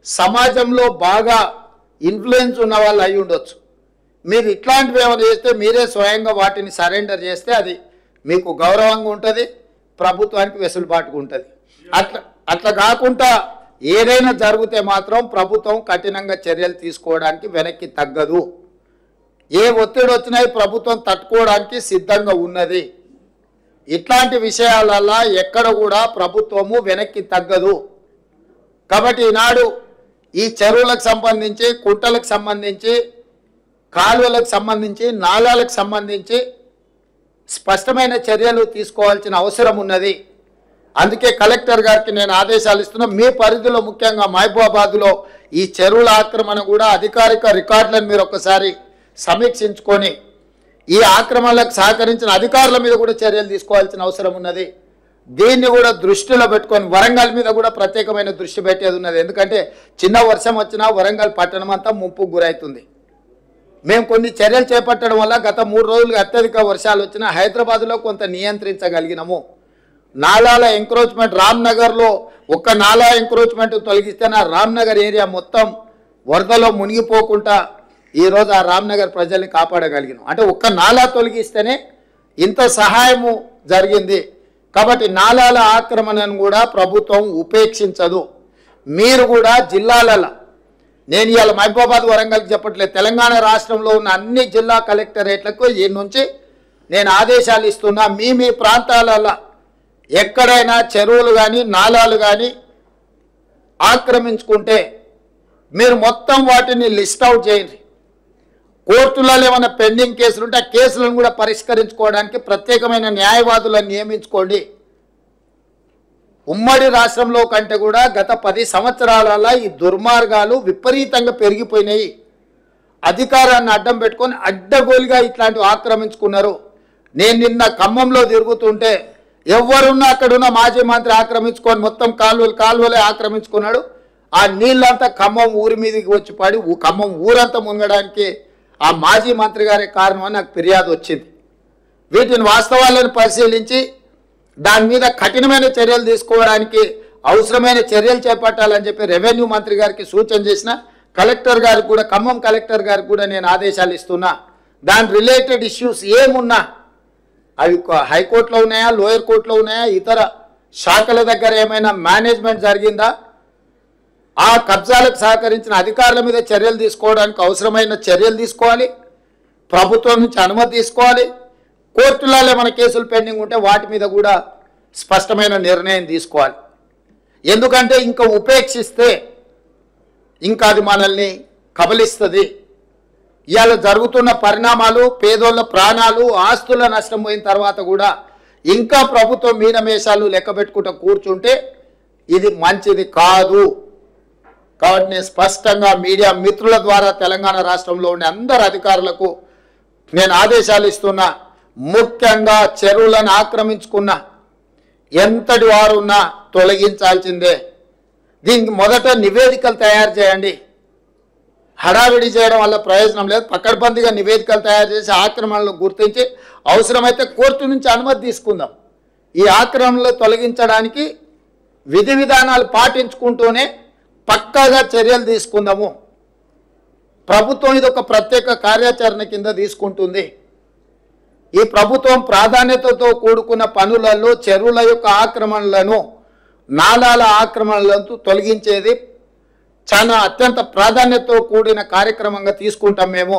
సమాజంలో బాగా ఇన్ఫ్లుయెన్స్ ఉన్న వాళ్ళు అయి ఉండొచ్చు. మీరు ఇట్లాంటివి ఏమైనా చేస్తే మీరే స్వయంగా వాటిని సరెండర్ చేస్తే అది మీకు గౌరవంగా ఉంటుంది, ప్రభుత్వానికి వెసులుబాటుగా ఉంటుంది. అట్లా కాకుండా ఏదైనా జరిగితే మాత్రం ప్రభుత్వం కఠినంగా చర్యలు తీసుకోవడానికి వెనక్కి తగ్గదు. ఏ ఒత్తిడి వచ్చినా ప్రభుత్వం తట్టుకోవడానికి సిద్ధంగా ఉన్నది. ఇట్లాంటి విషయాలల్లో ఎక్కడ కూడా ప్రభుత్వము వెనక్కి తగ్గదు. కాబట్టి ఈనాడు ఈ చెరువులకు సంబంధించి, కుంటలకు సంబంధించి, కాలువలకు సంబంధించి, నాలాలకు సంబంధించి స్పష్టమైన చర్యలు తీసుకోవాల్సిన అవసరం ఉన్నది. అందుకే కలెక్టర్ గారికి నేను ఆదేశాలు ఇస్తున్నా. మీ పరిధిలో ముఖ్యంగా మహబూబాబాద్లో ఈ చెరువుల ఆక్రమణ కూడా అధికారిక రికార్డులను మీరు ఒకసారి సమీక్షించుకొని ఈ ఆక్రమణలకు సహకరించిన అధికారుల మీద కూడా చర్యలు తీసుకోవాల్సిన అవసరం ఉన్నది. దీన్ని కూడా దృష్టిలో పెట్టుకొని వరంగల్ మీద కూడా ప్రత్యేకమైన దృష్టి పెట్టేది ఉన్నది. ఎందుకంటే చిన్న వర్షం వచ్చినా వరంగల్ పట్టణం అంతా ముంపుకు గురవుతుంది. మేము కొన్ని చర్యలు చేపట్టడం వల్ల గత 3 రోజులుగా అత్యధిక వర్షాలు వచ్చినా హైదరాబాద్లో కొంత నియంత్రించగలిగినాము. నాలాల ఎంక్రోచ్మెంట్ రామ్నగర్లో ఒక్క నాలా ఎంక్రోచ్మెంట్ తొలగిస్తే నా రామ్నగర్ ఏరియా మొత్తం వరదలో మునిగిపోకుండా ఈరోజు ఆ రామ్నగర్ ప్రజల్ని కాపాడగలిగినాం. అంటే ఒక్క నాలా తొలగిస్తేనే ఇంత సహాయము జరిగింది. కాబట్టి నాలాల ఆక్రమణను కూడా ప్రభుత్వం ఉపేక్షించదు. మీరు కూడా జిల్లాలలో, నేను ఇవాళ మహబూబాబాద్ వరంగల్కి చెప్పట్లేదు, తెలంగాణ రాష్ట్రంలో ఉన్న అన్ని జిల్లా కలెక్టరేట్లకు ఈ నుంచి నేను ఆదేశాలు ఇస్తున్నా. మీ ప్రాంతాలలో ఎక్కడైనా చెరువులు కానీ నాలాలు కానీ ఆక్రమించుకుంటే మీరు మొత్తం వాటిని లిస్ట్ అవుట్ చేయండి. కోర్టులలో ఏమైనా పెండింగ్ కేసులు ఉంటే ఆ కేసులను కూడా పరిష్కరించుకోవడానికి ప్రత్యేకమైన న్యాయవాదులను నియమించుకోండి. ఉమ్మడి రాష్ట్రంలో కంటే కూడా గత 10 సంవత్సరాలలో ఈ దుర్మార్గాలు విపరీతంగా పెరిగిపోయినాయి. అధికారాన్ని అడ్డం పెట్టుకొని అడ్డగోలుగా ఇట్లాంటివి ఆక్రమించుకున్నారు. నేను నిన్న ఖమ్మంలో తిరుగుతుంటే ఎవరున్నా అక్కడున్న మాజీ మంత్రి ఆక్రమించుకొని మొత్తం కాలువలే ఆక్రమించుకున్నాడు. ఆ నీళ్ళంతా ఖమ్మం ఊరి మీదకి వచ్చి పడి ఖమ్మం ఊరంతా మునగడానికి ఆ మాజీ మంత్రి గారే కారణం అని నాకు ఫిర్యాదు వచ్చింది. వీటిని వాస్తవాలను పరిశీలించి దాని మీద కఠినమైన చర్యలు తీసుకోవడానికి అవసరమైన చర్యలు చేపట్టాలని చెప్పి రెవెన్యూ మంత్రి గారికి సూచన చేసిన. కలెక్టర్ గారికి కూడా, ఖమ్మం కలెక్టర్ గారికి కూడా నేను ఆదేశాలు ఇస్తున్నా. దాని రిలేటెడ్ ఇష్యూస్ ఏమున్నా అవి హైకోర్టులో ఉన్నాయా, లోయర్ కోర్టులో ఉన్నాయా, ఇతర శాఖల దగ్గర ఏమైనా మేనేజ్మెంట్ జరిగిందా, ఆ కబ్జాలకు సహకరించిన అధికారుల మీద చర్యలు తీసుకోవడానికి అవసరమైన చర్యలు తీసుకోవాలి. ప్రభుత్వం నుంచి అనుమతి తీసుకోవాలి. కోర్టులలో ఏమైనా కేసులు పెండింగ్ ఉంటే వాటి మీద కూడా స్పష్టమైన నిర్ణయం తీసుకోవాలి. ఎందుకంటే ఇంకా ఉపేక్షిస్తే ఇంకా అది మనల్ని కబలిస్తుంది. ఇవాళ జరుగుతున్న పరిణామాలు, పేదోళ్ళ ప్రాణాలు, ఆస్తుల నష్టం పోయిన తర్వాత కూడా ఇంకా ప్రభుత్వం మీనమేషాలు లెక్క పెట్టుకుంటూ కూర్చుంటే ఇది మంచిది కాదు. కాబట్టి నేను స్పష్టంగా మీడియా మిత్రుల ద్వారా తెలంగాణ రాష్ట్రంలో ఉండే అందరు అధికారులకు నేను ఆదేశాలు ఇస్తున్నా. ముఖ్యంగా చెరువులను ఆక్రమించుకున్న ఎంతటి వారున్నా తొలగించాల్సిందే. దీనికి మొదట నివేదికలు తయారు చేయండి. హడావిడి చేయడం వల్ల ప్రయోజనం లేదు. పకడ్బందీగా నివేదికలు తయారు చేసి ఆక్రమణలు గుర్తించి అవసరమైతే కోర్టు నుంచి అనుమతి తీసుకుందాం. ఈ ఆక్రమణలు తొలగించడానికి విధి విధానాలు పాటించుకుంటూనే పక్కాగా చర్యలు తీసుకుందాము. ప్రభుత్వం ఇది ఒక ప్రత్యేక కార్యాచరణ కింద తీసుకుంటుంది. ఈ ప్రభుత్వం ప్రాధాన్యతతో కూడుకున్న పనులలో చెరువుల యొక్క ఆక్రమణలను, నాలాల ఆక్రమణలను తొలగించేది చాలా అత్యంత ప్రాధాన్యతతో కూడిన కార్యక్రమంగా తీసుకుంటాం మేము.